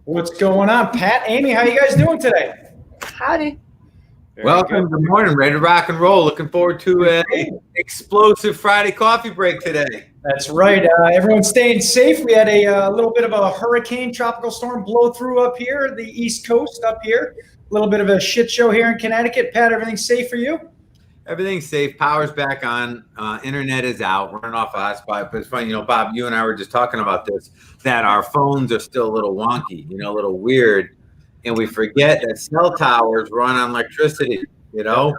What's going on, Pat? Amy, how you guys doing today? Howdy. Welcome. Good morning. Ready to rock and roll. Looking forward to an explosive Friday coffee break today. That's right. Everyone's staying safe. We had a little bit of a hurricane, tropical storm blow through up here, the East Coast up here. A little bit of a shit show here in Connecticut. Pat, everything safe for you? Everything's safe. Power's back on. Internet is out. Running off a hotspot. But it's funny, Bob, you and I were just talking about this, that our phones are still a little wonky, a little weird. And we forget that cell towers run on electricity, Yeah.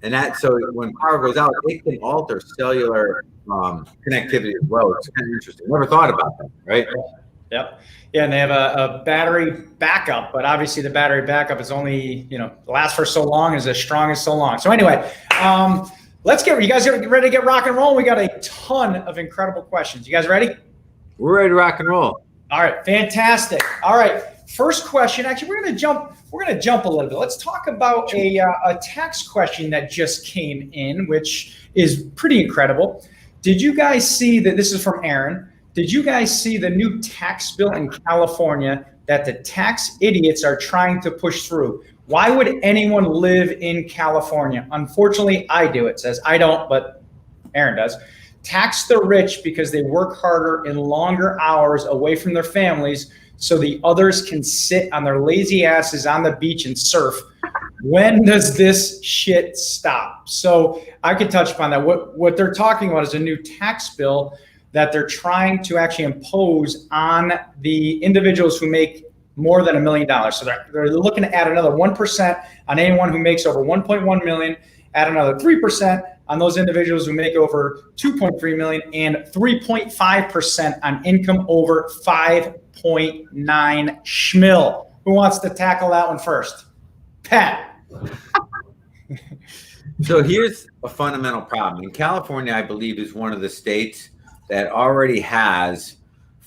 And so when power goes out, it can alter cellular connectivity as well. It's kind of interesting. Never thought about that, right? Yep. Yeah, and they have a battery backup, but obviously the battery backup is only, lasts for so long, is as strong as so long. So anyway, you guys ready to get rock and roll? We got a ton of incredible questions. You guys ready? We're ready to rock and roll. All right, fantastic. All right, first question. Actually, we're gonna jump a little bit. Let's talk about a tax question that just came in, which is pretty incredible. Did you guys see that? This is from Aaron. Did you guys see the new tax bill in California that the tax idiots are trying to push through? Why would anyone live in California? Unfortunately, I do. It says I don't, but Aaron does. Tax the rich because they work harder and longer hours away from their families so the others can sit on their lazy asses on the beach and surf. When does this shit stop? So I could touch upon that. What they're talking about is a new tax bill that they're trying to actually impose on the individuals who make more than $1 million. So they're looking to add another 1% on anyone who makes over 1.1 million, add another 3% on those individuals who make over 2.3 million, and 3.5% on income over 5.9 schmil. Who wants to tackle that one first? Pat. So here's a fundamental problem. In California, I believe, is one of the states that already has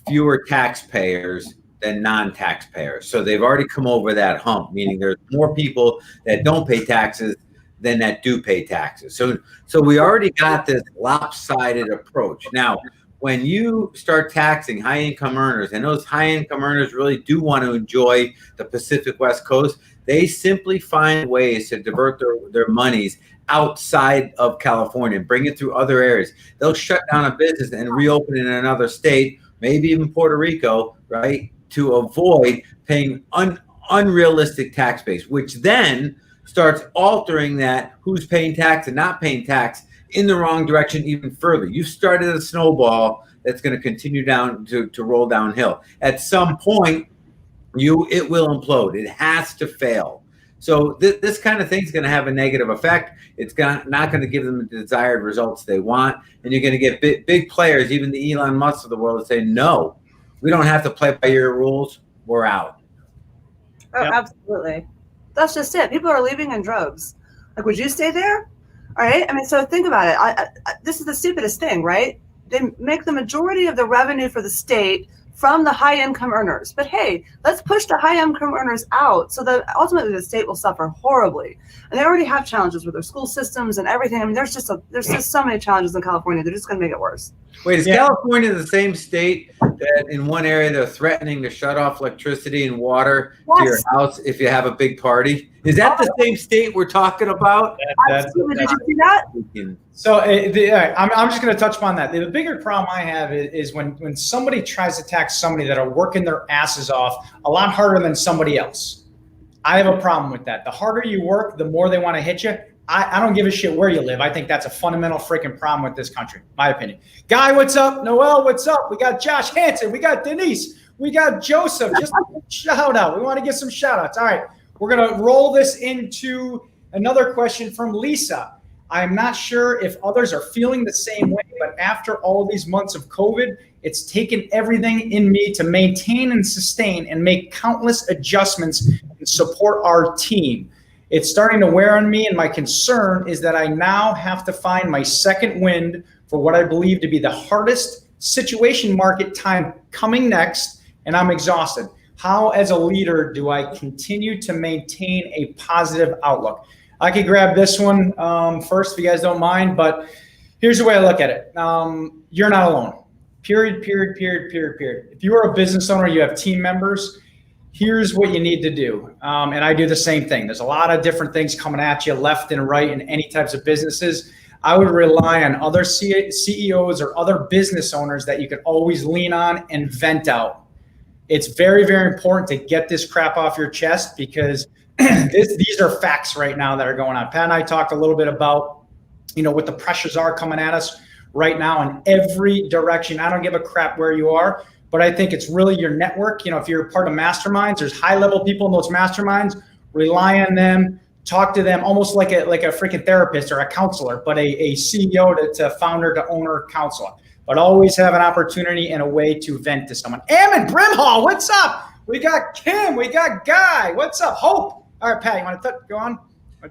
fewer taxpayers than non-taxpayers. So they've already come over that hump, meaning there's more people that don't pay taxes than that do pay taxes. So we already got this lopsided approach. Now, when you start taxing high-income earners, and those high-income earners really do want to enjoy the Pacific West Coast, they simply find ways to divert their monies outside of California and bring it through other areas. They'll shut down a business and reopen it in another state, maybe even Puerto Rico, right, to avoid paying unrealistic tax base, which then starts altering that who's paying tax and not paying tax in the wrong direction even further. You've started a snowball that's going to continue down to roll downhill. At some point, it will implode. It has to fail. So this kind of thing is going to have a negative effect. It's not going to give them the desired results they want. And you're going to get big players, even the Elon Musk of the world, that say, no, we don't have to play by your rules. We're out. Oh, yep. Absolutely. That's just it. People are leaving in droves. Like, would you stay there? All right. I mean, so think about it. This is the stupidest thing, right? They make the majority of the revenue for the state from the high income earners. But hey, let's push the high income earners out so that ultimately the state will suffer horribly. And they already have challenges with their school systems and everything. I mean, there's just so many challenges in California. They're just going to make it worse. Wait, is California the same state that in one area they're threatening to shut off electricity and water to your house if you have a big party? Is that the same state we're talking about? Absolutely. Did you see that? So I'm just going to touch upon that. The bigger problem I have is when somebody tries to tax somebody that are working their asses off a lot harder than somebody else. I have a problem with that. The harder you work, the more they want to hit you. I don't give a shit where you live. I think that's a fundamental freaking problem with this country, my opinion. Guy, what's up? Noel, what's up? We got Josh Hansen. We got Denise. We got Joseph. Just a shout out. We want to get some shout outs. All right. We're going to roll this into another question from Lisa. I'm not sure if others are feeling the same way, but after all these months of COVID, it's taken everything in me to maintain and sustain and make countless adjustments and support our team. It's starting to wear on me, and my concern is that I now have to find my second wind for what I believe to be the hardest situation market time coming next, and I'm exhausted. How, as a leader, do I continue to maintain a positive outlook? I could grab this one first if you guys don't mind, but here's the way I look at it. You're not alone. Period. If you are a business owner, you have team members, here's what you need to do. And I do the same thing. There's a lot of different things coming at you left and right in any types of businesses. I would rely on other CEOs or other business owners that you can always lean on and vent out. It's very, very important to get this crap off your chest, because these are facts right now that are going on. Pat and I talked a little bit about, what the pressures are coming at us right now in every direction. I don't give a crap where you are, but I think it's really your network. If you're part of masterminds, there's high level people in those masterminds. Rely on them, talk to them almost like a freaking therapist or a counselor, but a CEO to founder to owner counselor. But always have an opportunity and a way to vent to someone. Ammon Brimhall, what's up? We got Kim, we got Guy. What's up? Hope. All right, Pat, you want to go on?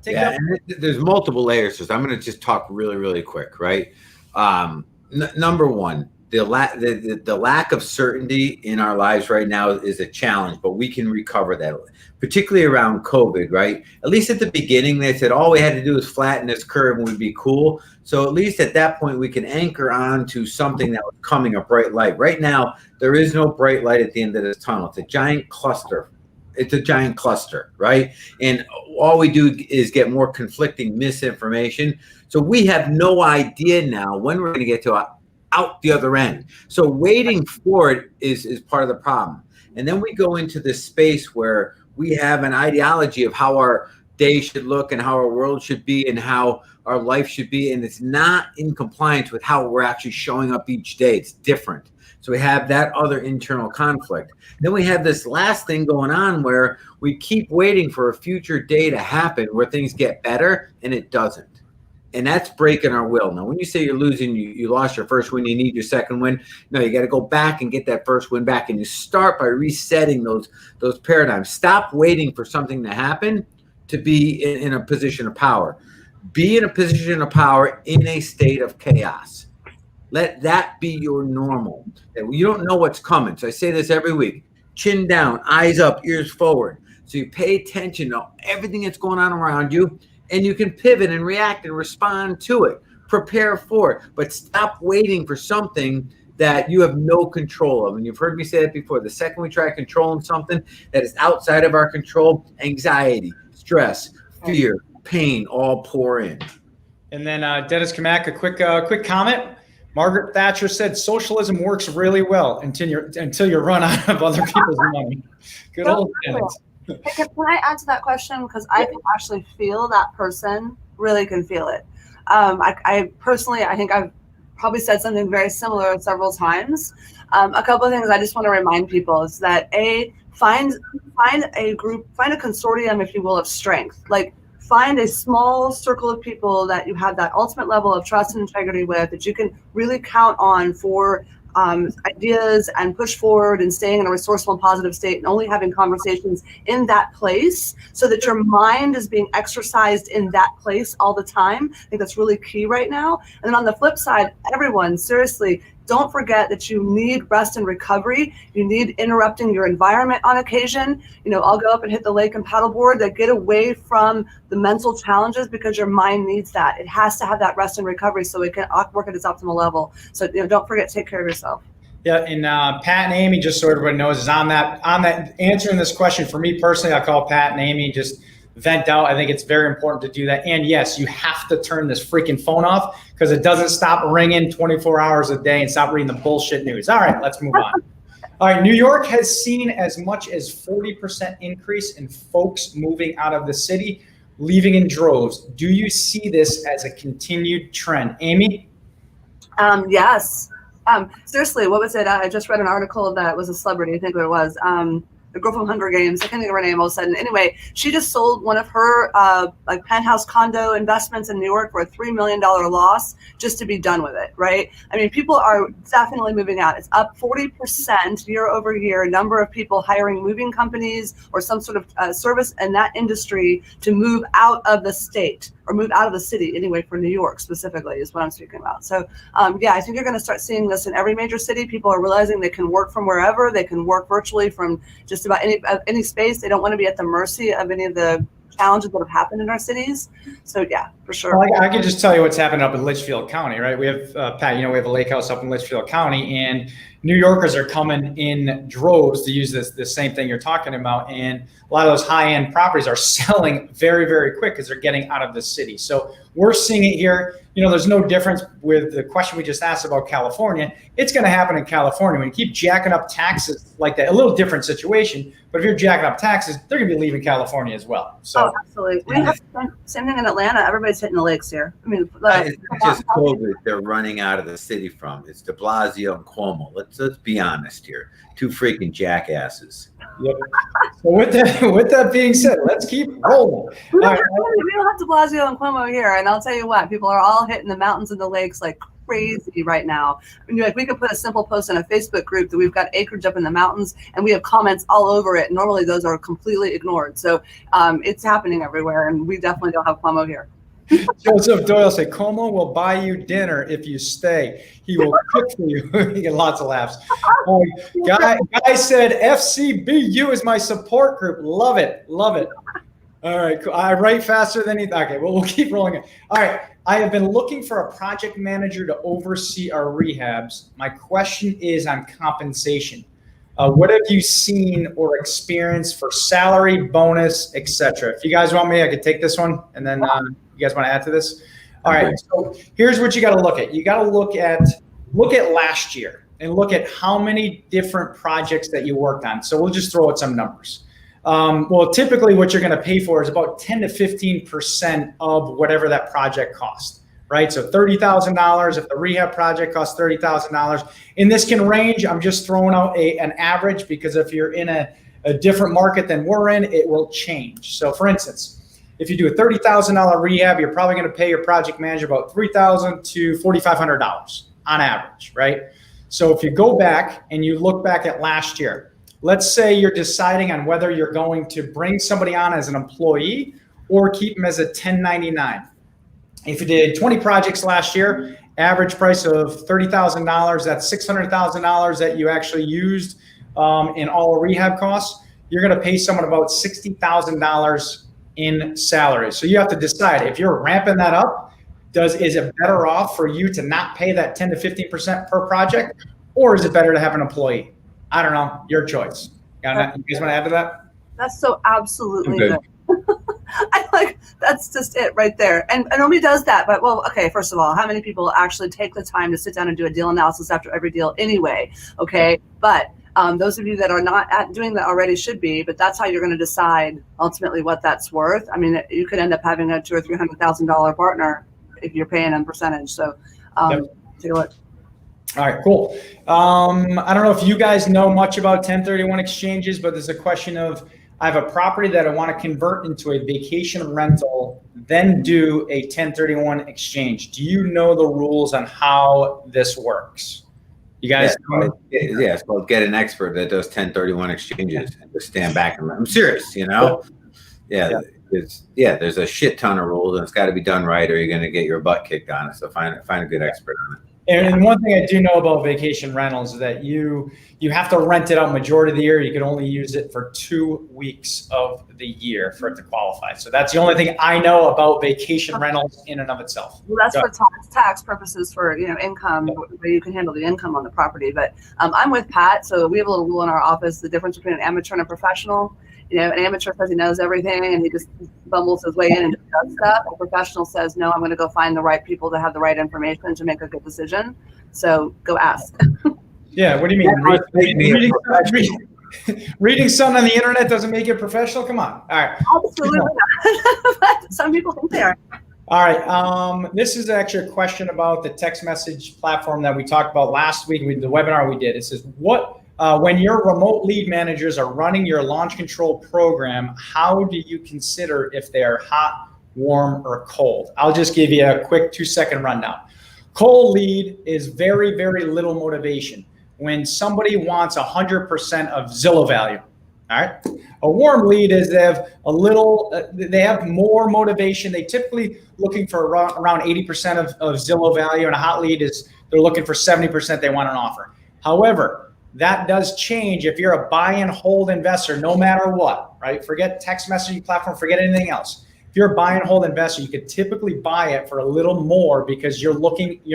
Take it up? There's multiple layers to this. I'm going to just talk really, really quick, right? Number one, the lack of certainty in our lives right now is a challenge, but we can recover that, particularly around COVID, right? At least at the beginning, they said all we had to do was flatten this curve and we'd be cool. So at least at that point, we can anchor on to something that was coming, a bright light. Right now, there is no bright light at the end of this tunnel. It's a giant cluster. Right? And all we do is get more conflicting misinformation. So we have no idea now when we're going to get to out the other end. So waiting for it is part of the problem. And then we go into this space where we have an ideology of how our day should look and how our world should be and how our life should be. And it's not in compliance with how we're actually showing up each day. It's different. So we have that other internal conflict. Then we have this last thing going on where we keep waiting for a future day to happen where things get better, and it doesn't. And that's breaking our will. Now, when you say you're losing, you lost your first win, you need your second win. No, you got to go back and get that first win back. And you start by resetting those paradigms. Stop waiting for something to happen to be in a position of power. Be in a position of power in a state of chaos. Let that be your normal. You don't know what's coming. So I say this every week. Chin down, eyes up, ears forward. So you pay attention to everything that's going on around you, and you can pivot and react and respond to it. Prepare for it, but stop waiting for something that you have no control of. And you've heard me say that before. The second we try controlling something that is outside of our control, anxiety, stress, fear, pain all pour in. And then Dennis Kamak, a quick comment. Margaret Thatcher said socialism works really well until you run out of other people's money. Good old Dennis. Hey, can I add to that question? Because I can actually feel that person really can feel it. I personally, I think I've probably said something very similar several times. A couple of things I just want to remind people is that find a group, find a consortium, if you will, of strength. Like, find a small circle of people that you have that ultimate level of trust and integrity with, that you can really count on for ideas and push forward and staying in a resourceful and positive state, and only having conversations in that place so that your mind is being exercised in that place all the time. I think that's really key right now. And then on the flip side, everyone, seriously, don't forget that you need rest and recovery. You need interrupting your environment on occasion. I'll go up and hit the lake and paddleboard. That get away from the mental challenges, because your mind needs that. It has to have that rest and recovery so it can work at its optimal level. So don't forget to take care of yourself. Yeah, and Pat and Amy, just so everybody knows, is on that answering this question. For me personally, I call Pat and Amy, just vent out. I think it's very important to do that. And yes, you have to turn this freaking phone off, because it doesn't stop ringing 24 hours a day, and stop reading the bullshit news. All right, let's move on. All right, New York has seen as much as 40% increase in folks moving out of the city, leaving in droves. Do you see this as a continued trend? Amy? Yes. Seriously, what was it? I just read an article that was a celebrity, I think what it was. The girl from Hunger Games, I can't think of her name all of a sudden. Anyway, she just sold one of her penthouse condo investments in New York for a $3 million loss just to be done with it, right? I mean, people are definitely moving out. It's up 40% year over year, number of people hiring moving companies or some sort of service in that industry to move out of the state, or move out of the city anyway, for New York specifically is what I'm speaking about. So yeah, I think you're going to start seeing this in every major city. People are realizing they can work from wherever. They can work virtually from just about any space. They don't want to be at the mercy of any of the challenges that have happened in our cities. So yeah, for sure. Well, I can just tell you what's happened up in Litchfield County, right? We have, Pat, we have a lake house up in Litchfield County, and New Yorkers are coming in droves to use the same thing you're talking about. And a lot of those high-end properties are selling very, very quick because they're getting out of the city. So we're seeing it here. There's no difference with the question we just asked about California. It's going to happen in California. When you keep jacking up taxes like that, a little different situation, but if you're jacking up taxes, they're going to be leaving California as well. So, absolutely. We have same thing in Atlanta. Everybody's hitting the lakes here. I mean, it's not just COVID they're running out of the city from. It's de Blasio and Cuomo. Let's be honest here. Two freaking jackasses. Yep. So with that being said, let's keep rolling. We don't have de Blasio and Cuomo here, and I'll tell you what, people are all hitting the mountains and the lakes like crazy right now. I mean, we could put a simple post in a Facebook group that we've got acreage up in the mountains, and we have comments all over it. Normally, those are completely ignored. So it's happening everywhere, and we definitely don't have Cuomo here. Joseph Doyle said, Como will buy you dinner if you stay. He will cook for you. You get lots of laughs. Guy said, FCBU is my support group. Love it. Love it. All right. Cool. I write faster than he. Okay. Well, we'll keep rolling it. All right. I have been looking for a project manager to oversee our rehabs. My question is on compensation. What have you seen or experienced for salary, bonus, etc.? If you guys want me, I could take this one, and then you guys want to add to this? All right. So here's what you got to look at. You got to look at last year and look at how many different projects that you worked on. So we'll just throw out some numbers. Well, typically what you're going to pay for is about 10 to 15% of whatever that project cost. Right, so $30,000 if the rehab project costs $30,000. And this can range. I'm just throwing out an average because if you're in a different market than we're in, it will change. So for instance, if you do a $30,000 rehab, you're probably going to pay your project manager about $3,000 to $4,500 on average, right? So if you go back and you look back at last year, let's say you're deciding on whether you're going to bring somebody on as an employee or keep them as a 1099. If you did 20 projects last year, average price of $30,000, that's $600,000 that you actually used in all rehab costs. You're going to pay someone about $60,000 in salary. So you have to decide if you're ramping that up, is it better off for you to not pay that 10 to 15% per project, or is it better to have an employee? I don't know. Your choice. You guys want to add to that? That's so absolutely good. That's just it right there. And nobody does that. But well, okay, first of all, how many people actually take the time to sit down and do a deal analysis after every deal anyway? Okay. But those of you that are not doing that already should be, but that's how you're going to decide ultimately what that's worth. I mean, you could end up having a $200,000 or $300,000 partner if you're paying them percentage. So take a look. All right, cool. I don't know if you guys know much about 1031 exchanges, but there's a question of, I have a property that I want to convert into a vacation rental, then do a 1031 exchange. Do you know the rules on how this works? You guys? Yeah, so get an expert that does 1031 exchanges and just stand back and I'm serious, Yeah, there's a shit ton of rules and it's got to be done right or you're going to get your butt kicked on it. So find a good expert on it. And one thing I do know about vacation rentals is that you have to rent it out majority of the year. You can only use it for 2 weeks of the year for it to qualify. So that's the only thing I know about vacation rentals in and of itself. Well, that's for tax purposes for income, where you can handle the income on the property. But I'm with Pat, so we have a little rule in our office: the difference between an amateur and a professional. An amateur says he knows everything and he just bumbles his way in and does stuff. A professional says, no, I'm going to go find the right people to have the right information to make a good decision. So go ask. Yeah, what do you mean? Reading something on the internet doesn't make you a professional? Come on. All right. Absolutely not. But some people think they are. All right. This is actually a question about the text message platform that we talked about last week with the webinar we did. It says, when your remote lead managers are running your launch control program, how do you consider if they are hot, warm, or cold? I'll just give you a quick 2-second rundown. Cold lead is very, very little motivation. When somebody wants 100% of Zillow value, all right? A warm lead is they have more motivation. They typically looking for around 80% of Zillow value, and a hot lead is they're looking for 70% they want an offer. However, that does change if you're a buy and hold investor, no matter what. right? Forget text messaging platform, forget anything else. If you're a buy and hold investor, you could typically buy it for a little more because you're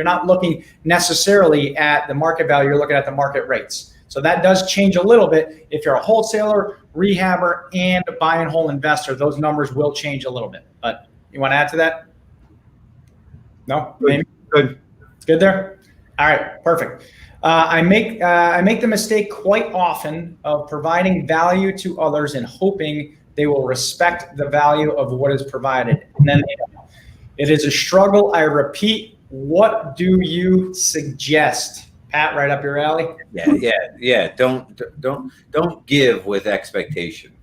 not looking necessarily at the market value, you're looking at the market rates. So that does change a little bit. If you're a wholesaler, rehabber, and a buy and hold investor, those numbers will change a little bit. But you want to add to that? No? Good. Good there? All right, perfect. I make the mistake quite often of providing value to others and hoping they will respect the value of what is provided. And then it is a struggle. I repeat, what do you suggest? Pat, right up your alley? Yeah. Don't give with expectation.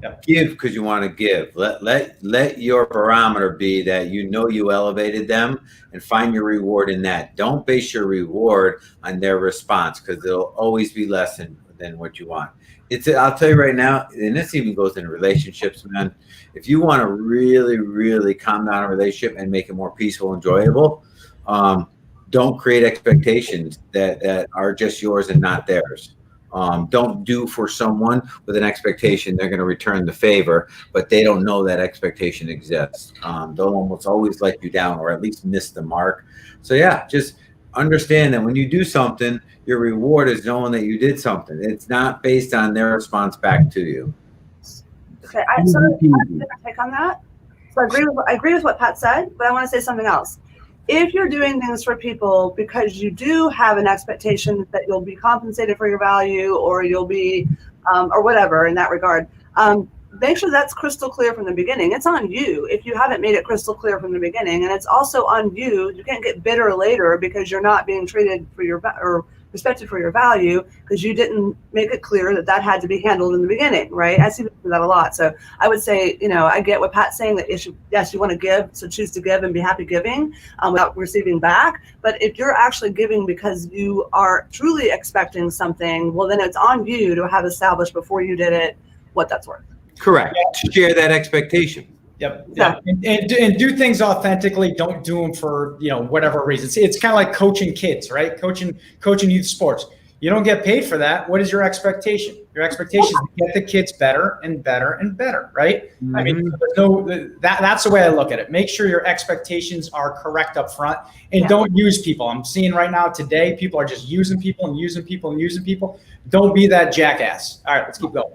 Yep. Give because you want to give. Let your barometer be that you elevated them and find your reward in that. Don't base your reward on their response because it'll always be less than what you want. I'll tell you right now, and this even goes into relationships, man. If you want to really, really calm down a relationship and make it more peaceful, enjoyable, don't create expectations that are just yours and not theirs. Don't do for someone with an expectation they're going to return the favor, but they don't know that expectation exists. They'll almost always let you down or at least miss the mark. So yeah, just understand that when you do something, your reward is knowing that you did something. It's not based on their response back to you. Okay, I have a different take on that. So I agree with what Pat said, but I want to say something else. If you're doing things for people because you do have an expectation that you'll be compensated for your value or you'll be, or whatever in that regard, make sure that's crystal clear from the beginning. It's on you if you haven't made it crystal clear from the beginning, and it's also on you. You can't get bitter later because you're not being treated for your or respected for your value because you didn't make it clear that had to be handled in the beginning, right? I see that a lot. So I would say, I get what Pat's saying that yes, you want to give, so choose to give and be happy giving without receiving back. But if you're actually giving because you are truly expecting something, well, then it's on you to have established before you did it what that's worth. Correct. Share that expectation. Yep. And do things authentically. Don't do them for whatever reasons. It's kind of like coaching kids, right? Coaching youth sports. You don't get paid for that. What is your expectation? Your expectation is to get the kids better and better and better, right? Mm-hmm. I mean, that's the way I look at it. Make sure your expectations are correct up front, and don't use people. I'm seeing right now today, people are just using people and using people and using people. Don't be that jackass. All right, let's keep going.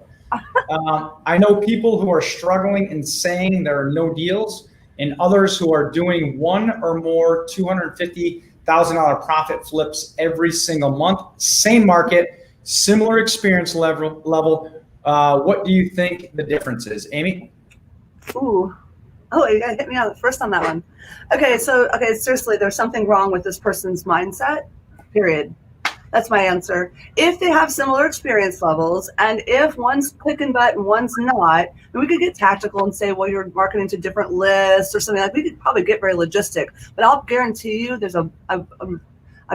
I know people who are struggling and saying there are no deals, and others who are doing one or more $250,000 profit flips every single month. Same market, similar experience level. What do you think the difference is, Amy? Ooh. Oh, you gotta hit me out first on that one. Okay, seriously, there's something wrong with this person's mindset, period. That's my answer. If they have similar experience levels, and if one's clicking butt and one's not, then we could get tactical and say, well, you're marketing to different lists or something like that. We could probably get very logistic, but I'll guarantee you there's a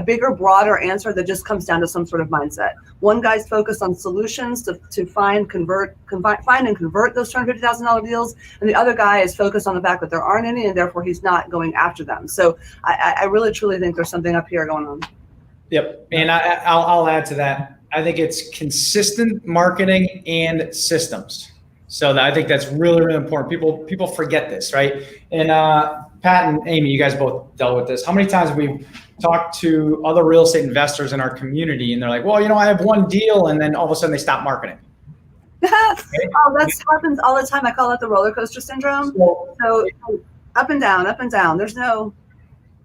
bigger, broader answer that just comes down to some sort of mindset. One guy's focused on solutions to find and convert those $250,000 deals, and the other guy is focused on the fact that there aren't any, and therefore he's not going after them. So I really, truly think there's something up here going on. Yep, and I'll add to that. I think it's consistent marketing and systems. So I think that's really, really important. People forget this, right? And Pat and Amy, you guys both dealt with this. How many times have we talked to other real estate investors in our community, and they're like, well, I have one deal, and then all of a sudden they stop marketing. Oh, that happens all the time. I call it the roller coaster syndrome. So up and down. There's no.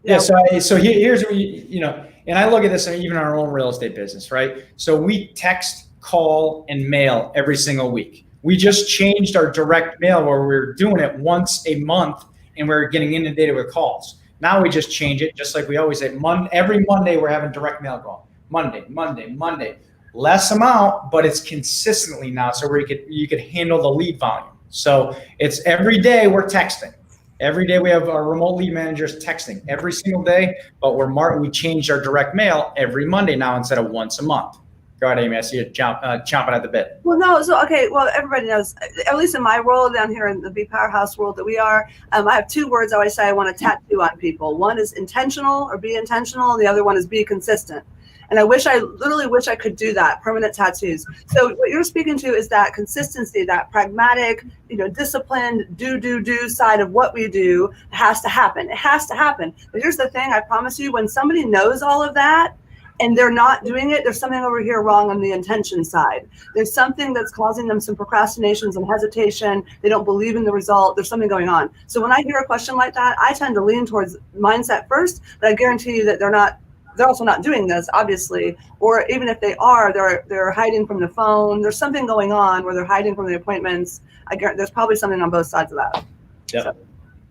Yeah. So here's what and I look at this even in our own real estate business, right? So we text, call, and mail every single week. We just changed our direct mail where we're doing it once a month, and we're getting inundated with calls. Now we just change it, just like we always say. Every Monday we're having direct mail going. Monday. Less amount, but it's consistently now, so where you could handle the lead volume. So it's every day we're texting. Every day we have our remote lead managers texting every single day, but we changed our direct mail every Monday now instead of once a month. Go ahead, Amy. I see you chomping at the bit. Well, no. So, okay. Well, everybody knows, at least in my world down here in the Be Powerhouse world that we are, I have two words I always say I want to tattoo on people. One is intentional or be intentional, and the other one is be consistent. And I literally wish I could do that, permanent tattoos. So what you're speaking to is that consistency, that pragmatic, disciplined, do side of what we do has to happen. It has to happen. But here's the thing, I promise you, when somebody knows all of that and they're not doing it, there's something over here wrong on the intention side. There's something that's causing them some procrastination, some hesitation. They don't believe in the result. There's something going on. So when I hear a question like that, I tend to lean towards mindset first, but I guarantee you that they're also not doing this, obviously, or even if they are, they're hiding from the phone. There's something going on where they're hiding from the appointments. There's probably something on both sides of that. Yep. So.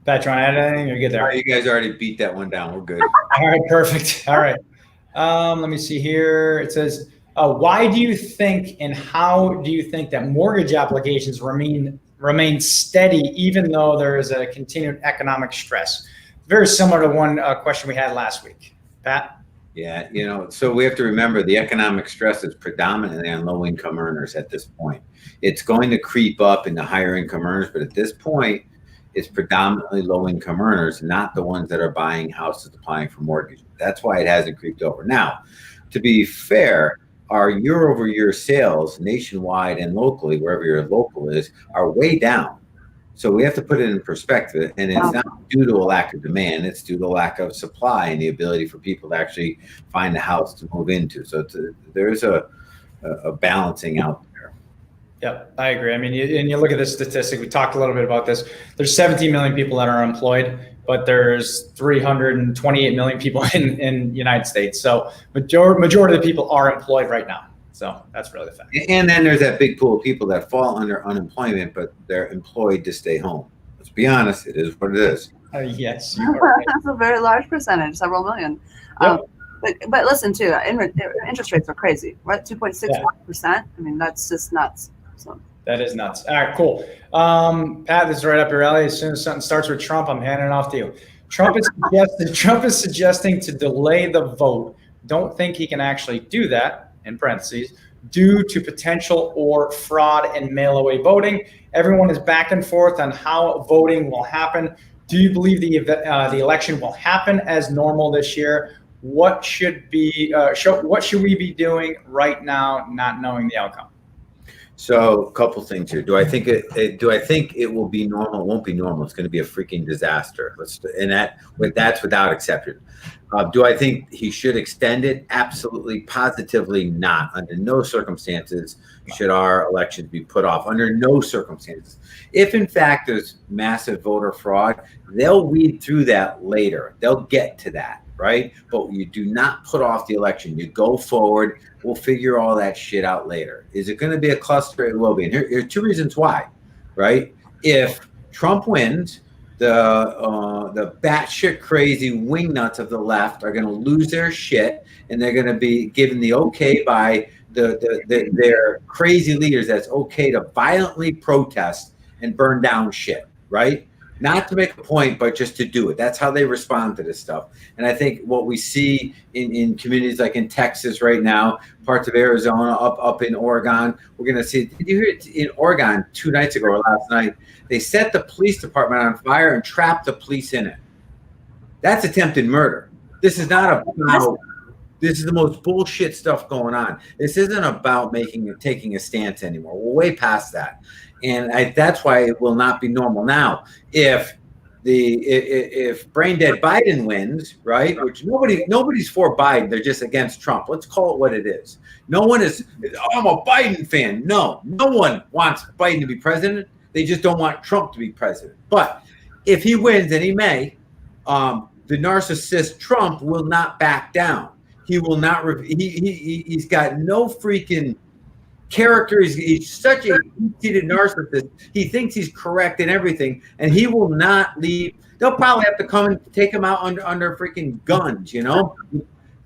Pat, you want to add anything or get there? All right, you guys already beat that one down. We're good. All right, perfect. All right. Let me see here. It says, why do you think and how do you think that mortgage applications remain steady even though there is a continued economic stress? Very similar to one question we had last week. Pat? Yeah, so we have to remember the economic stress is predominantly on low-income earners at this point. It's going to creep up in the higher income earners, but at this point, it's predominantly low-income earners, not the ones that are buying houses, applying for mortgages. That's why it hasn't creeped over. Now, to be fair, our year-over-year sales nationwide and locally, wherever your local is, are way down. So we have to put it in perspective, and it's not due to a lack of demand, it's due to a lack of supply and the ability for people to actually find a house to move into. So there's a balancing out there. Yep, I agree. I mean, and you look at this statistic, we talked a little bit about this. There's 17 million people that are employed, but there's 328 million people in the United States. So majority of the people are employed right now. So that's really the fact. And then there's that big pool of people that fall under unemployment, but they're employed to stay home. Let's be honest, it is what it is. Yes. You are right. That's a very large percentage, several million. Yep. But listen, too, interest rates are crazy, right? 2.65%. I mean, that's just nuts. So. That is nuts. All right, cool. Pat, this is right up your alley. As soon as something starts with Trump, I'm handing it off to you. Trump is suggesting to delay the vote. Don't think he can actually do that, in parentheses, due to potential or fraud and mail-away voting. Everyone is back and forth on how voting will happen. Do you believe the election will happen as normal this year? What should we be doing right now, not knowing the outcome? So a couple things here. Do I think it will be normal? It won't be normal. It's going to be a freaking disaster. That's without exception. Do I think he should extend it? Absolutely, positively not. Under no circumstances should our elections be put off. Under no circumstances. If in fact there's massive voter fraud, they'll weed through that later. They'll get to that, right? But you do not put off the election. You go forward. We'll figure all that shit out later. Is it going to be a cluster? It will be. And here are two reasons why, right? If Trump wins, the batshit crazy wingnuts of the left are going to lose their shit, and they're going to be given the okay by their crazy leaders. That's okay to violently protest and burn down shit, right? Not to make a point, but just to do it. That's how they respond to this stuff. And I think what we see in communities like in Texas right now, parts of Arizona, up in Oregon, we're going to see. Did you hear it in Oregon 2 nights ago or last night? They set the police department on fire and trapped the police in it. That's attempted murder. This is not about. This is the most bullshit stuff going on. This isn't about taking a stance anymore. We're way past that. And that's why it will not be normal. Now, if brain dead Biden wins, right? Which nobody's for Biden. They're just against Trump. Let's call it what it is. No one is. Oh, I'm a Biden fan. No one wants Biden to be president. They just don't want Trump to be president. But if he wins, and he may, the narcissist Trump will not back down. He will not. He's got no freaking character. He's such a deep-seated narcissist. He thinks he's correct in everything, and he will not leave. They'll probably have to come and take him out under freaking guns,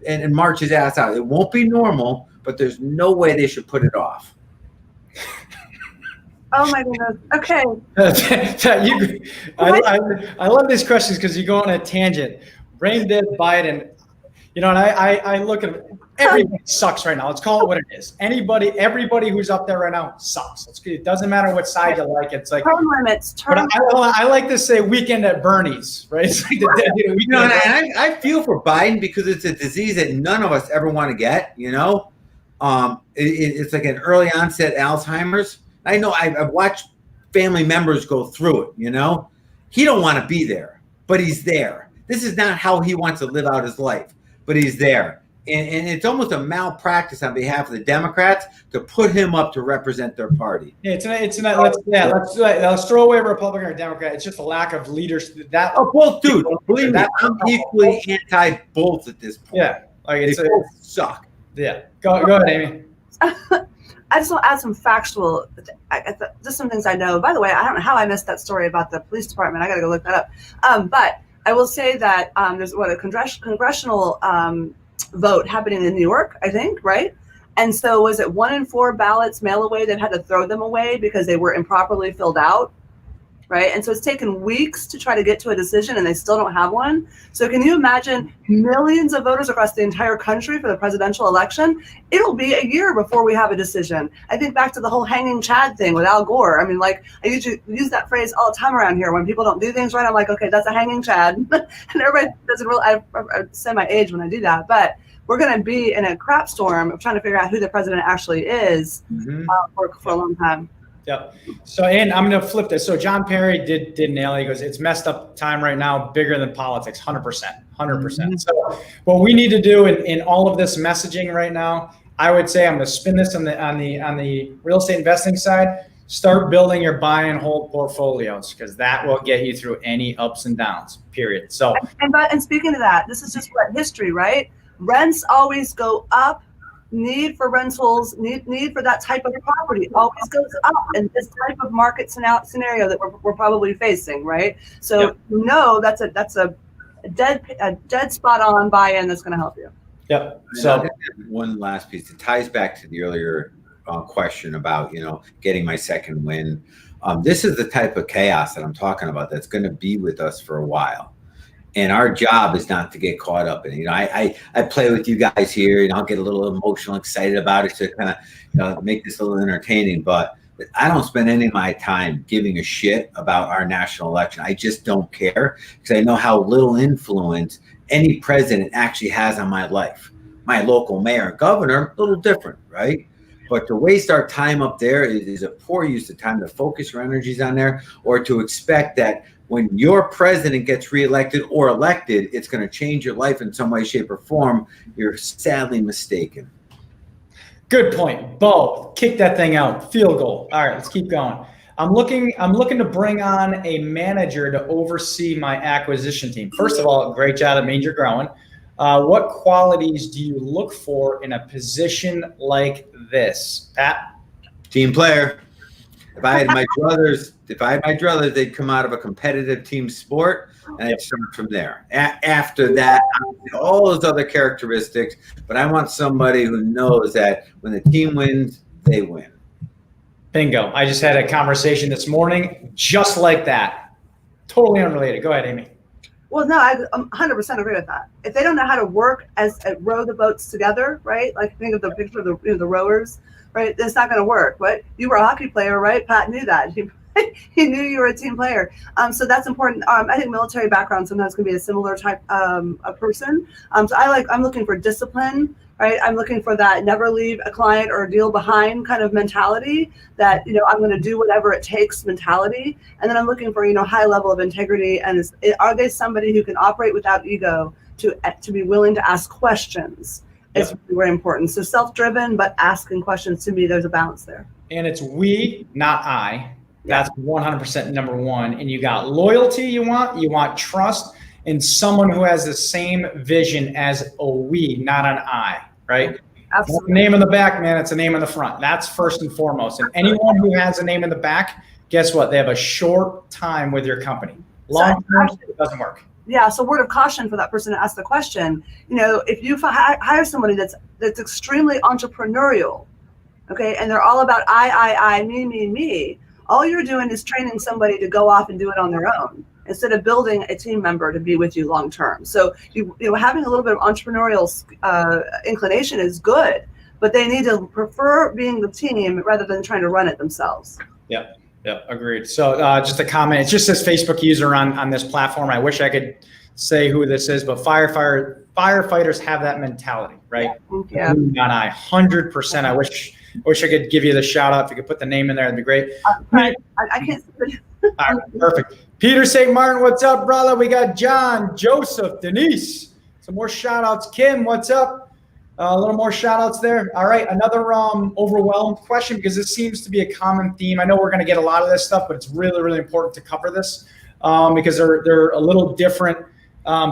and march his ass out. It won't be normal, but there's no way they should put it off. Oh my goodness. Okay. I love these questions because you go on a tangent. Brain dead Biden. And I look at Everybody sucks right now. Let's call it what it is. Everybody who's up there right now sucks. It doesn't matter what side you like. It's like term limits. But I like to say weekend at Bernie's, right? It's like and I feel for Biden because it's a disease that none of us ever want to get. It's like an early onset Alzheimer's. I know I've watched family members go through it. He don't want to be there, but he's there. This is not how he wants to live out his life, but he's there. And it's almost a malpractice on behalf of the Democrats to put him up to represent their party. Let's throw away Republican or Democrat. It's just a lack of leadership. Both, dude. Believe me, I'm equally anti both at this point. Yeah, they both suck. Yeah, go ahead, Amy. I just want to add some factual, just some things I know. By the way, I don't know how I missed that story about the police department. I got to go look that up. But I will say that there's a congressional vote happening in New York, I think, right? And so was it 1 in 4 ballots mail away? They've had to throw them away because they were improperly filled out, right? And so it's taken weeks to try to get to a decision and they still don't have one. So can you imagine millions of voters across the entire country for the presidential election? It'll be a year before we have a decision. I think back to the whole hanging Chad thing with Al Gore. I mean, like, I usually use that phrase all the time around here. When people don't do things right, I'm like, okay, that's a hanging Chad. And everybody doesn't really, I say my age when I do that, but we're going to be in a crap storm of trying to figure out who the president actually is for a long time. Yep. So, and I'm going to flip this. So John Perry did nail it. He goes, it's messed up time right now, bigger than politics, 100%. So what we need to do in all of this messaging right now, I would say I'm going to spin this on the real estate investing side. Start building your buy and hold portfolios because that will get you through any ups and downs, period. So, and speaking of that, this is just what history, right? Rents always go up. Need for rentals, need for that type of property always goes up in this type of market scenario that we're probably facing, right? So that's a dead spot on buy-in that's going to help you. Yep. So one last piece. It ties back to the earlier question about getting my second win. This is the type of chaos that I'm talking about that's going to be with us for a while. And our job is not to get caught up in it. I play with you guys here, and I'll get a little emotional, excited about it to kind of make this a little entertaining. But I don't spend any of my time giving a shit about our national election. I just don't care because I know how little influence any president actually has on my life. My local mayor and governor, a little different, right? But to waste our time up there is a poor use of time to focus your energies on there, or to expect that when your president gets reelected or elected, it's going to change your life in some way, shape, or form. You're sadly mistaken. Good point. Bo, kick that thing out. Field goal. All right, let's keep going. I'm looking to bring on a manager to oversee my acquisition team. First of all, great job. It means you're growing. What qualities do you look for in a position like this, Pat? Team player. If I had my druthers, they'd come out of a competitive team sport, and I'd start from there. After that, all those other characteristics, but I want somebody who knows that when the team wins, they win. Bingo. I just had a conversation this morning just like that. Totally unrelated. Go ahead, Amy. Well, no, I 100% agree with that. If they don't know how to work row the boats together, right? Like think of the picture of the rowers, right? It's not going to work. But you were a hockey player, right? Pat knew that. He knew you were a team player. So that's important. I think military background sometimes can be a similar type a person. So I'm looking for discipline, right? I'm looking for that never leave a client or a deal behind kind of mentality, that, I'm going to do whatever it takes mentality. And then I'm looking for, high level of integrity. And are they somebody who can operate without ego to be willing to ask questions? It's very important. So self-driven, but asking questions, to me, there's a balance there. And it's we, not I. That's 100% number one. And you got loyalty you want trust, and someone who has the same vision as a we, not an I, right? Absolutely. Name in the back, man, it's a name in the front. That's first and foremost. And anyone who has a name in the back, guess what? They have a short time with your company. Long term, it doesn't work. Yeah, so word of caution for that person to ask the question. If you hire somebody that's extremely entrepreneurial, okay, and they're all about I, me, all you're doing is training somebody to go off and do it on their own. instead of building a team member to be with you long term. So having a little bit of entrepreneurial inclination is good, but they need to prefer being the team rather than trying to run it themselves. Yep. Yep. Agreed. So just a comment. It's just this Facebook user on this platform. I wish I could say who this is, but firefighters have that mentality, right? Yeah. And I 100%. I wish I could give you the shout out. If you could put the name in there, that'd be great. I can't. All right, perfect. Peter St. Martin, what's up, brother? We got John, Joseph, Denise. Some more shout outs. Kim, what's up? A little more shout outs there. All right. Another overwhelmed question, because this seems to be a common theme. I know we're going to get a lot of this stuff, but it's really, really important to cover this because they're a little different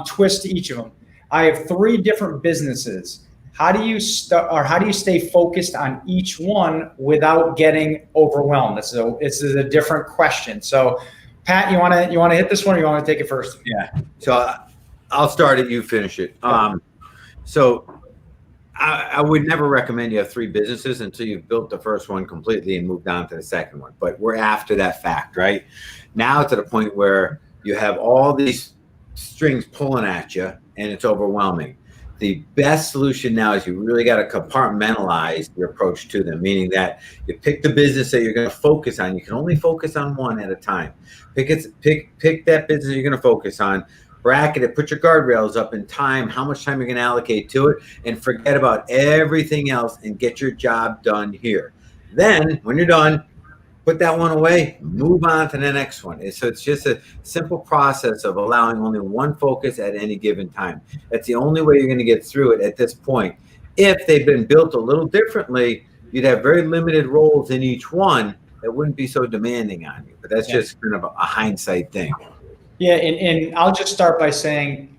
twist to each of them. I have 3 different businesses. How do you stay focused on each one without getting overwhelmed? This is a different question. So, Pat, you want to hit this one, or you want to take it first? Yeah. So I'll start it. You finish it. So I would never recommend you have 3 businesses until you've built the first one completely and moved on to the second one. But we're after that fact, right? Now to the point where you have all these strings pulling at you and it's overwhelming. The best solution now is you really got to compartmentalize your approach to them, meaning that you pick the business that you're going to focus on. You can only focus on one at a time. Pick that business you're going to focus on, bracket it, put your guardrails up in time, how much time you're going to allocate to it, and forget about everything else and get your job done here. Then when you're done, put that one away, move on to the next one. So it's just a simple process of allowing only one focus at any given time. That's the only way you're going to get through it at this point. If they've been built a little differently, you'd have very limited roles in each one that wouldn't be so demanding on you. But that's just kind of a hindsight thing. Yeah, and I'll just start by saying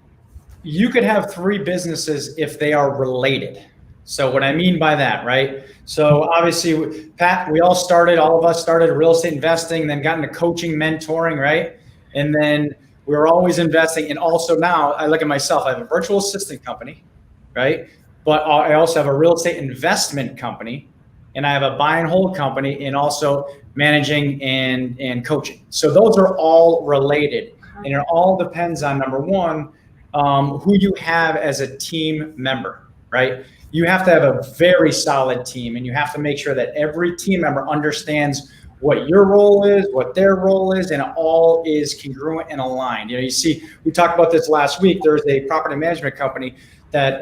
you could have 3 businesses if they are related. So what I mean by that, right? So obviously, Pat, all of us started real estate investing, then got into coaching, mentoring, right? And then we were always investing. And also now I look at myself, I have a virtual assistant company, right? But I also have a real estate investment company, and I have a buy and hold company, and also managing and coaching. So those are all related. And it all depends on, number one, who you have as a team member, right? You have to have a very solid team, and you have to make sure that every team member understands what your role is, what their role is, and it all is congruent and aligned. You see, we talked about this last week. There was a property management company that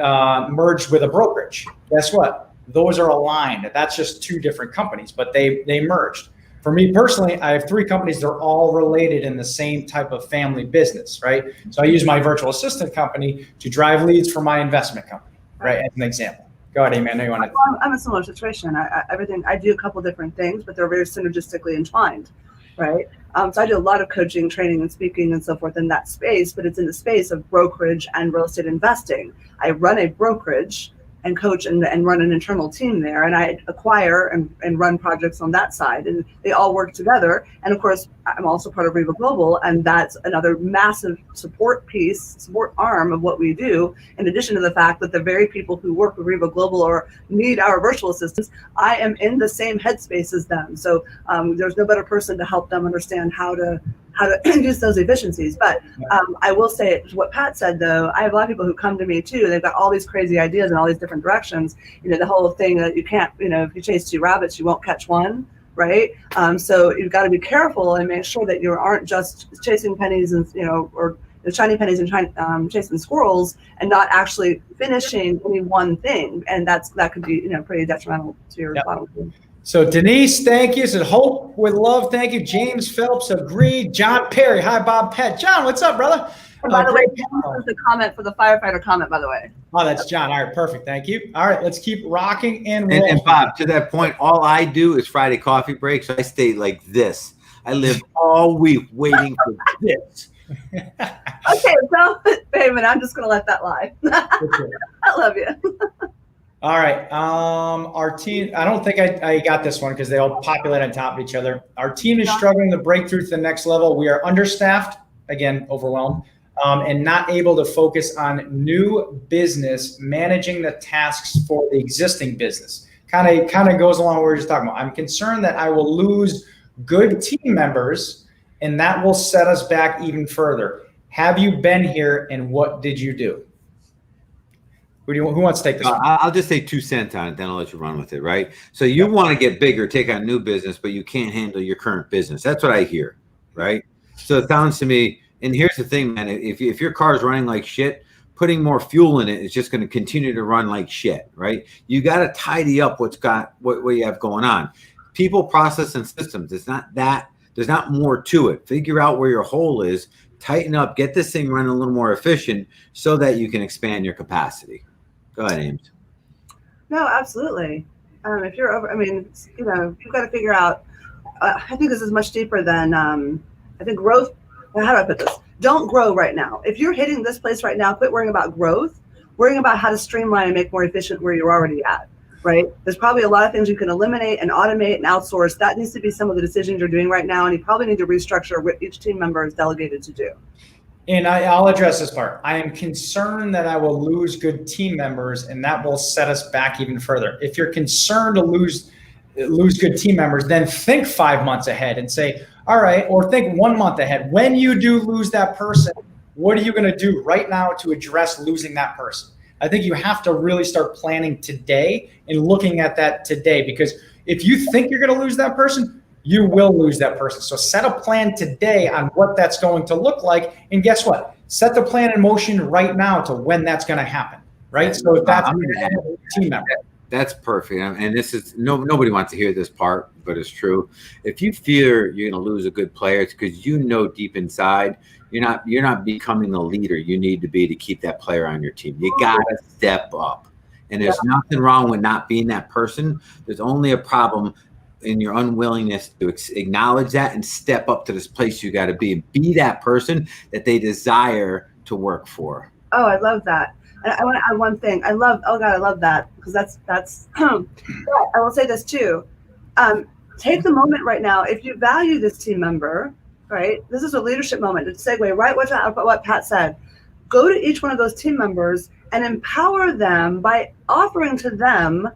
merged with a brokerage. Guess what? Those are aligned. That's just 2 different companies, but they merged. For me personally, I have 3 companies. They're all related in the same type of family business, right? So I use my virtual assistant company to drive leads for my investment company, right? As an example. Go ahead, Amy. I know you want to. I'm in a similar situation. I do a couple different things, but they're very synergistically entwined, right? So I do a lot of coaching, training, and speaking and so forth in that space, but it's in the space of brokerage and real estate investing. I run a brokerage and coach and run an internal team there, and I acquire and run projects on that side, and they all work together. And of course, I'm also part of Riva Global, and that's another massive support arm of what we do, in addition to the fact that the very people who work with Riva Global or need our virtual assistants, I am in the same headspace as them. So there's no better person to help them understand how to use those efficiencies. But I will say what Pat said, though, I have a lot of people who come to me too. They've got all these crazy ideas in all these different directions. The whole thing that you can't, if you chase 2 rabbits, you won't catch one, right? So you've got to be careful and make sure that you aren't just chasing pennies and, or the shiny pennies and chasing squirrels and not actually finishing any one thing. And that could be, pretty detrimental to your bottom line. So Denise, thank you. Said Hope with love, thank you. James Phelps agreed. John Perry, hi Bob Pett. John, what's up, brother? And by the way, this is the comment for the firefighter comment, by the way. Oh, that's John. All right, perfect. Thank you. All right, let's keep rocking and rolling. And Bob, to that point, all I do is Friday coffee break, so I stay like this. I live all week waiting for this. Okay, so wait a minute, I'm just gonna let that lie. I love you. All right. Our team, I don't think I got this one because they all populate on top of each other. Our team is struggling to break through to the next level. We are understaffed, again, overwhelmed, and not able to focus on new business, managing the tasks for the existing business. Kind of goes along with what we're just talking about. I'm concerned that I will lose good team members and that will set us back even further. Have you been here, and what did you do? Who wants to take this one? I'll just say 2 cents on it, then I'll let you run with it, right? So you want to get bigger, take on new business, but you can't handle your current business. That's what I hear, right? So it sounds to me, and here's the thing, man, if your car is running like shit, putting more fuel in it is just going to continue to run like shit, right? You got to tidy up what you have going on. People, process, and systems. It's not that. There's not more to it. Figure out where your hole is, tighten up, get this thing running a little more efficient so that you can expand your capacity. Go ahead, Ames. No, absolutely. If you're over, I mean, you've got to figure out, I think this is much deeper than, I think growth, how do I put this? Don't grow right now. If you're hitting this place right now, quit worrying about growth, worrying about how to streamline and make more efficient where you're already at, right? There's probably a lot of things you can eliminate and automate and outsource. That needs to be some of the decisions you're doing right now. And you probably need to restructure what each team member is delegated to do. And I'll address this part. I am concerned that I will lose good team members, and that will set us back even further. If you're concerned to lose good team members, then think 5 months ahead and say, all right, or think 1 month ahead. When you do lose that person, what are you going to do right now to address losing that person? I think you have to really start planning today and looking at that today, because if you think you're going to lose that person, you will lose that person. So set a plan today on what that's going to look like. And guess what? Set the plan in motion right now to when that's going to happen, right? So if that's a team member. That's perfect. And this is, nobody wants to hear this part, but it's true. If you fear you're going to lose a good player, it's because deep inside, you're not becoming the leader you need to be to keep that player on your team. You got to step up. And there's nothing wrong with not being that person. There's only a problem in your unwillingness to acknowledge that and step up to this place you got to be and be that person that they desire to work for. Oh, I love that. And I want to add one thing. I love that, because that's I will say this too. Take the moment right now. If you value this team member, right? This is a leadership moment. To segue right what Pat said. Go to each one of those team members and empower them by offering to them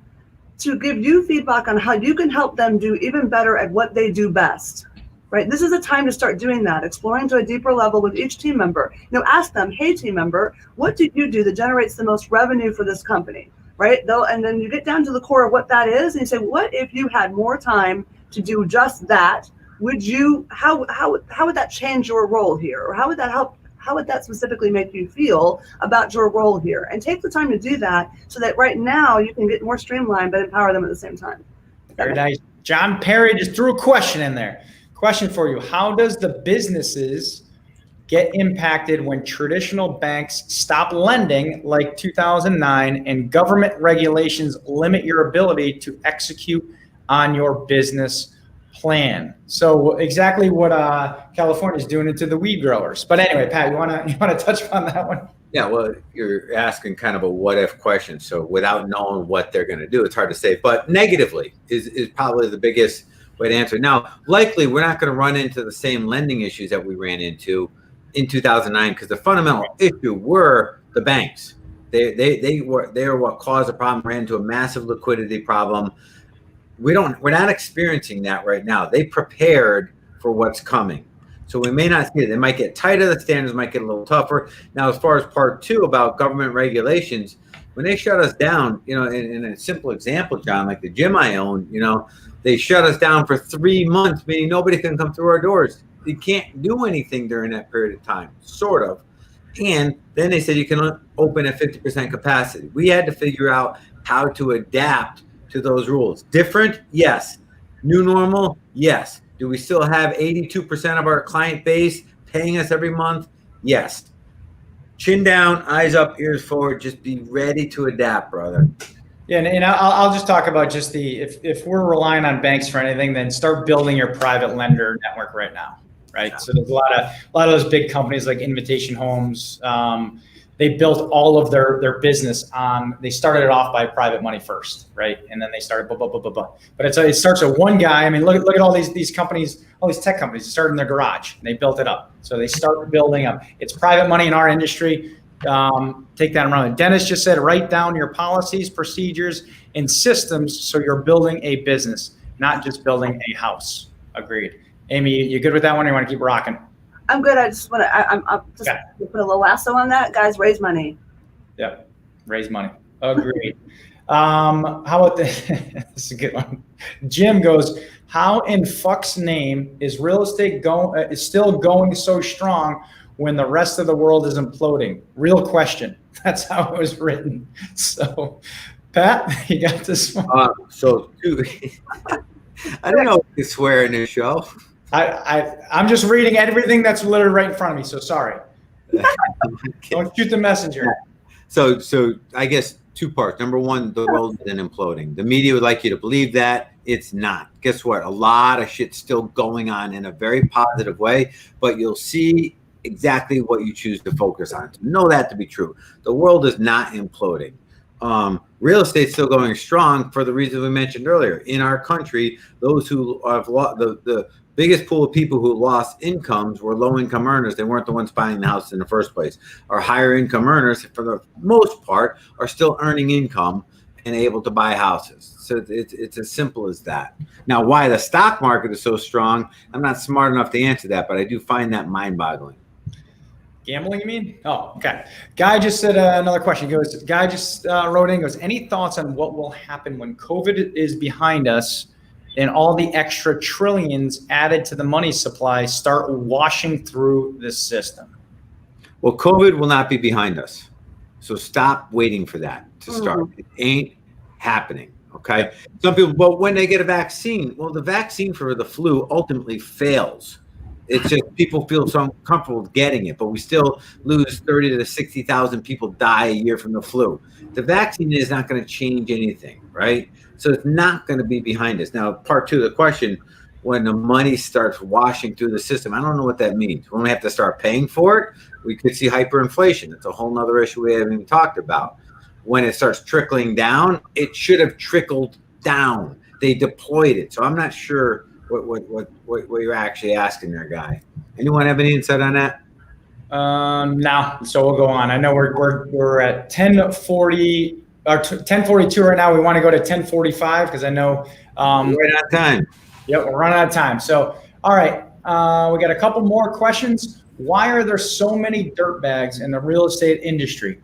to give you feedback on how you can help them do even better at what they do best, right? This is a time to start doing that, exploring to a deeper level with each team member. Ask them, hey, team member, what do you do that generates the most revenue for this company, right? And then you get down to the core of what that is, and you say, what if you had more time to do just that? Would you, how would that change your role here? Or how would that help? How would that specifically make you feel about your role here? And take the time to do that so that right now you can get more streamlined, but empower them at the same time. Very nice. John Perry just threw a question in there. Question for you. How does the businesses get impacted when traditional banks stop lending like 2009 and government regulations limit your ability to execute on your business plan? So exactly what California is doing to the weed growers. But anyway, Pat, you want to touch upon that one? Yeah, well, you're asking kind of a what if question. So without knowing what they're going to do, it's hard to say. But negatively is probably the biggest way to answer. Now, likely we're not going to run into the same lending issues that we ran into in 2009, because the fundamental issue were the banks. They were what caused the problem. Ran into a massive liquidity problem. We're not experiencing that right now. They prepared for what's coming. So we may not see it. They might get tighter. The standards might get a little tougher. Now, as far as part two about government regulations, when they shut us down, in a simple example, John, like the gym I own, they shut us down for 3 months, meaning nobody can come through our doors. You can't do anything during that period of time, sort of. And then they said you can open at 50% capacity. We had to figure out how to adapt to those rules. Different? Yes. New normal? Yes. Do we still have 82% of our client base paying us every month? Yes. Chin down, eyes up, ears forward. Just be ready to adapt, brother. Yeah, and I'll just talk about just if we're relying on banks for anything, then start building your private lender network right now, right? Yeah. So there's a lot of those big companies like Invitation Homes. They built all of their business on, they started it off by private money first, right? And then they started blah, blah, blah, blah, blah. But it starts with one guy. I mean, look at all these companies, all these tech companies, they started in their garage and they built it up. So they start building up. It's private money in our industry. Take that around. Dennis just said, write down your policies, procedures, and systems so you're building a business, not just building a house. Agreed. Amy, you good with that one, or you want to keep rocking? I'm good. I just want to. I'm just Okay. put a little lasso on that, guys. Raise money. Yep, raise money. Agreed. How about this? This is a good one. Jim goes, how in fuck's name is real estate is still going so strong when the rest of the world is imploding? Real question. That's how it was written. So, Pat, you got this one. I don't know if you swear in this show. I'm just reading everything that's literally right in front of me. So sorry. Don't shoot the messenger. So I guess two parts. Number one, the world isn't imploding. The media would like you to believe that. It's not. Guess what? A lot of shit's still going on in a very positive way, but you'll see exactly what you choose to focus on. So know that to be true. The world is not imploding. Real estate's still going strong for the reasons we mentioned earlier. In our country, those who have lost the biggest pool of people who lost incomes were low-income earners. They weren't the ones buying the house in the first place. Our higher income earners, for the most part, are still earning income and able to buy houses. So it's as simple as that. Now, why the stock market is so strong, I'm not smart enough to answer that, but I do find that mind-boggling. Gambling, you mean? Oh, okay. Guy just said another question. He goes, Guy just wrote in, goes, any thoughts on what will happen when COVID is behind us and all the extra trillions added to the money supply start washing through the system? Well, COVID will not be behind us. So stop waiting for that to start. It ain't happening. Okay. Some people, but when they get a vaccine, well, the vaccine for the flu ultimately fails. It's just people feel so comfortable getting it, but we still lose 30 to 60,000 people die a year from the flu. The vaccine is not going to change anything, right? So it's not going to be behind us. Now, part two of the question, when the money starts washing through the system, I don't know what that means. When we have to start paying for it, we could see hyperinflation. It's a whole nother issue we haven't even talked about. When it starts trickling down, it should have trickled down. They deployed it. So I'm not sure what you're actually asking there, Guy. Anyone have any insight on that? No. So we'll go on. I know we're at 10:40 or 10:42 right now. We want to go to 10:45 because I know We're right on time. Yep, we're running out of time. So, all right, we got a couple more questions. Why are there so many dirtbags in the real estate industry?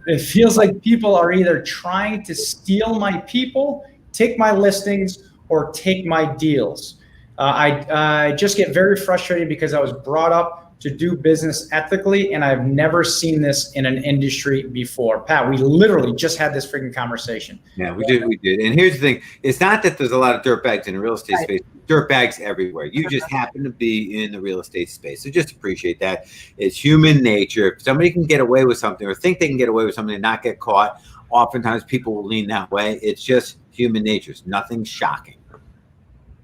It feels like people are either trying to steal my people, take my listings, or take my deals. I just get very frustrated because I was brought up to do business ethically, and I've never seen this in an industry before. Pat, we literally just had this freaking conversation. Yeah, we did. And here's the thing. It's not that there's a lot of dirtbags in the real estate space. Dirtbags everywhere. You just happen to be in the real estate space. So just appreciate that. It's human nature. If somebody can get away with something or think they can get away with something and not get caught, oftentimes people will lean that way. It's just human nature. It's nothing shocking.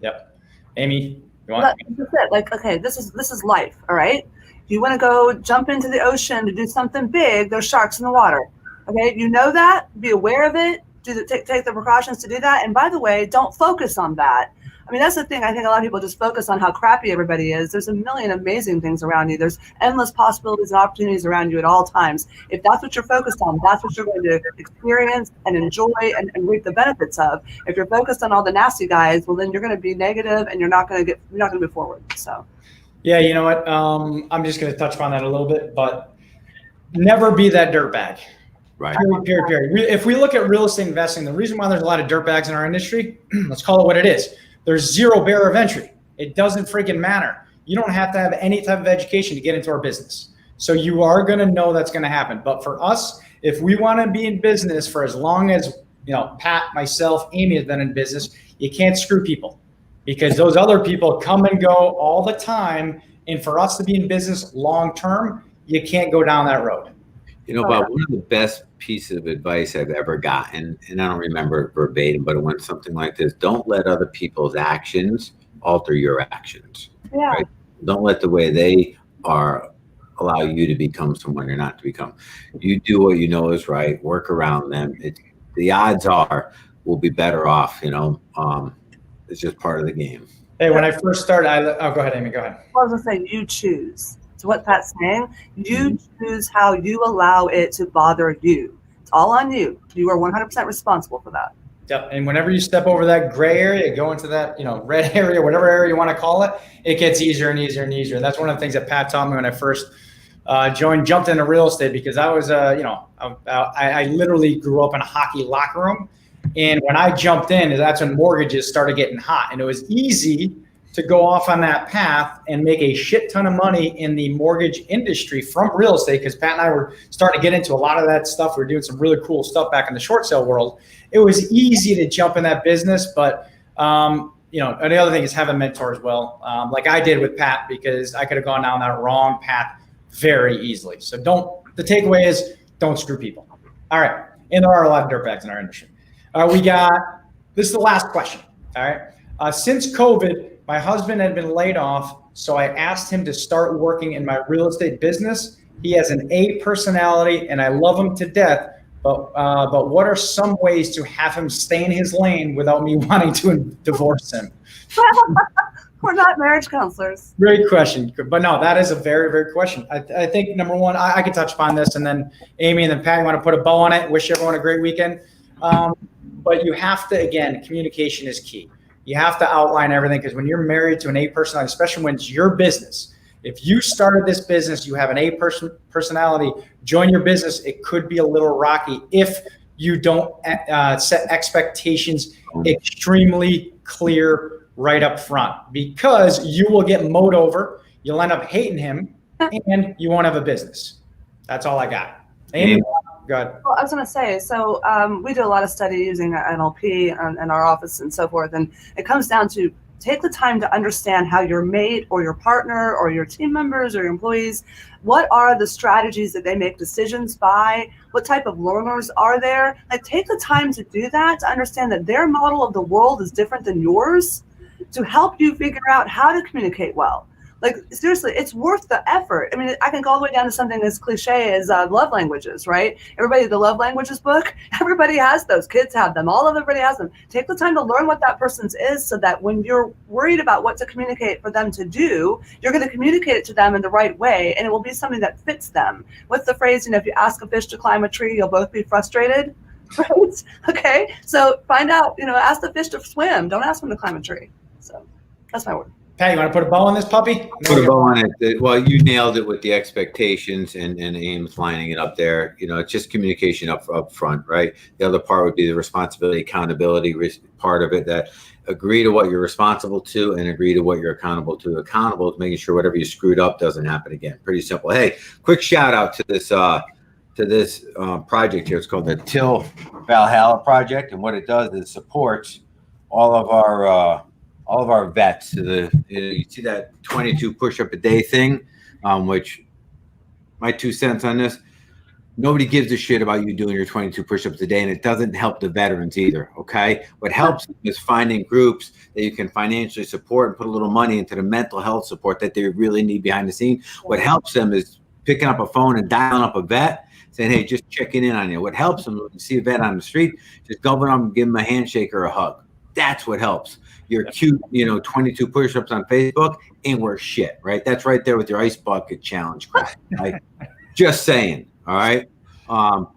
Yep. Amy, you want? That's it. Like, okay, this is life. All right. If you want to go jump into the ocean to do something big, there's sharks in the water. Okay, you know that. Be aware of it. Take the precautions to do that. And by the way, don't focus on that. I mean, that's the thing. I think a lot of people just focus on how crappy everybody is. There's a million amazing things around you. There's endless possibilities and opportunities around you at all times. If that's what you're focused on, that's what you're going to experience and enjoy and reap the benefits of. If you're focused on all the nasty guys, well, then you're going to be negative and you're not going to move forward. So, yeah, you know what? I'm just going to touch upon that a little bit, but never be that dirtbag. Right. Period. If we look at real estate investing, the reason why there's a lot of dirtbags in our industry, let's call it what it is. There's zero barrier of entry. It doesn't freaking matter. You don't have to have any type of education to get into our business. So you are going to know that's going to happen. But for us, if we want to be in business for as long as, you know, Pat, myself, Amy has been in business, you can't screw people because those other people come and go all the time. And for us to be in business long term, you can't go down that road. You know, Bob, one of the best pieces of advice I've ever gotten, and I don't remember it verbatim, but it went something like this: don't let other people's actions alter your actions. yeah. Right? Don't let the way they are allow you to become someone you're not to become. You do what you know is right, work around them. The odds are we'll be better off, you know. It's just part of the game. Hey, when I first started, go ahead, Amy, go ahead. I was going to say, you choose. So what Pat's saying, you choose how you allow it to bother you. It's all on you. You are 100% responsible for that. Yep. And whenever you step over that gray area, go into that, red area, whatever area you want to call it, it gets easier and easier and easier. And that's one of the things that Pat taught me when I first jumped into real estate, because I was, I literally grew up in a hockey locker room. And when I jumped in, that's when mortgages started getting hot. And it was easy to go off on that path and make a shit ton of money in the mortgage industry from real estate, because Pat and I were starting to get into a lot of that stuff. We were doing some really cool stuff back in the short sale world. It was easy to jump in that business, but and the other thing is have a mentor as well, like I did with Pat, because I could have gone down that wrong path very easily. So the takeaway is don't screw people. All right. And there are a lot of dirtbags in our industry. This is the last question. All right. Since COVID, my husband had been laid off, so I asked him to start working in my real estate business. He has an A personality, and I love him to death. But what are some ways to have him stay in his lane without me wanting to divorce him? We're not marriage counselors. Great question. But no, that is a very, very question. I think number one, I could touch upon this, and then Amy and then Pat, you want to put a bow on it. Wish everyone a great weekend. But you have to, again, communication is key. You have to outline everything, because when you're married to an A personality, especially when it's your business, if you started this business, you have an A personality, join your business, it could be a little rocky if you don't set expectations extremely clear right up front, because you will get mowed over, you'll end up hating him, and you won't have a business. That's all I got. Amy, go ahead. Well, I was going to say, so we do a lot of study using NLP in our office and so forth, and it comes down to take the time to understand how your mate or your partner or your team members or your employees, what are the strategies that they make decisions by, what type of learners are there. Like, take the time to do that, to understand that their model of the world is different than yours, to help you figure out how to communicate well. Like, seriously, it's worth the effort. I mean, I can go all the way down to something as cliche as love languages, right? Everybody, the love languages book, everybody has those. Kids have them. Everybody has them. Take the time to learn what that person's is, so that when you're worried about what to communicate for them to do, you're going to communicate it to them in the right way, and it will be something that fits them. What's the phrase? If you ask a fish to climb a tree, you'll both be frustrated, right? Okay, so find out, ask the fish to swim. Don't ask them to climb a tree. So that's my word. Pat, you want to put a bow on this puppy? Put a bow on it. Well, you nailed it with the expectations and Ames lining it up there. It's just communication up front, right? The other part would be the responsibility, accountability part of it, that agree to what you're responsible to and agree to what you're accountable to. Accountable is making sure whatever you screwed up doesn't happen again. Pretty simple. Hey, quick shout out to this project here. It's called the Till Valhalla project. And what it does is supports all of our vets. You see that 22 push-up a day thing, which my 2 cents on this, nobody gives a shit about you doing your 22 push-ups a day, and it doesn't help the veterans either, okay? What helps is finding groups that you can financially support and put a little money into the mental health support that they really need behind the scene. What helps them is picking up a phone and dialing up a vet, saying, hey, just checking in on you. What helps them, when you see a vet on the street, just go up and give them a handshake or a hug. That's what helps. Your cute, 22 push-ups on Facebook ain't worth shit, right? That's right there with your ice bucket challenge crap, right? Just saying, all right?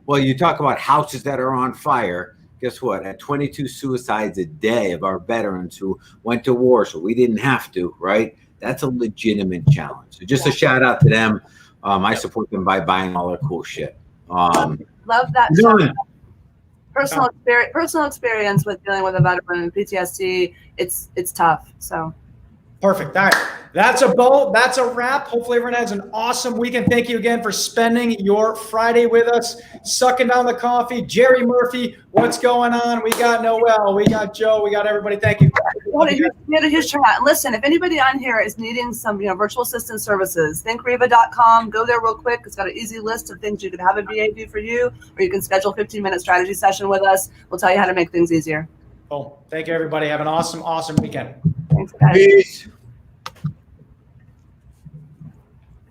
Well, you talk about houses that are on fire. Guess what? At 22 suicides a day of our veterans who went to war, so we didn't have to, right? That's a legitimate challenge. So just a shout out to them. I support them by buying all their cool shit. Love that. Personal experience with dealing with a veteran and PTSD. It's tough. So perfect. All right, that's a bow. That's a wrap. Hopefully everyone has an awesome weekend. Thank you again for spending your Friday with us, sucking down the coffee. Jerry Murphy, what's going on? We got Noel, we got Joe, we got everybody. Thank you. We had a huge turnout. And listen, if anybody on here is needing some, virtual assistant services, thinkreva.com. Go there real quick. It's got an easy list of things you can have a VA do for you, or you can schedule a 15-minute strategy session with us. We'll tell you how to make things easier. Cool. Thank you, everybody. Have an awesome weekend. Thanks, guys. Peace.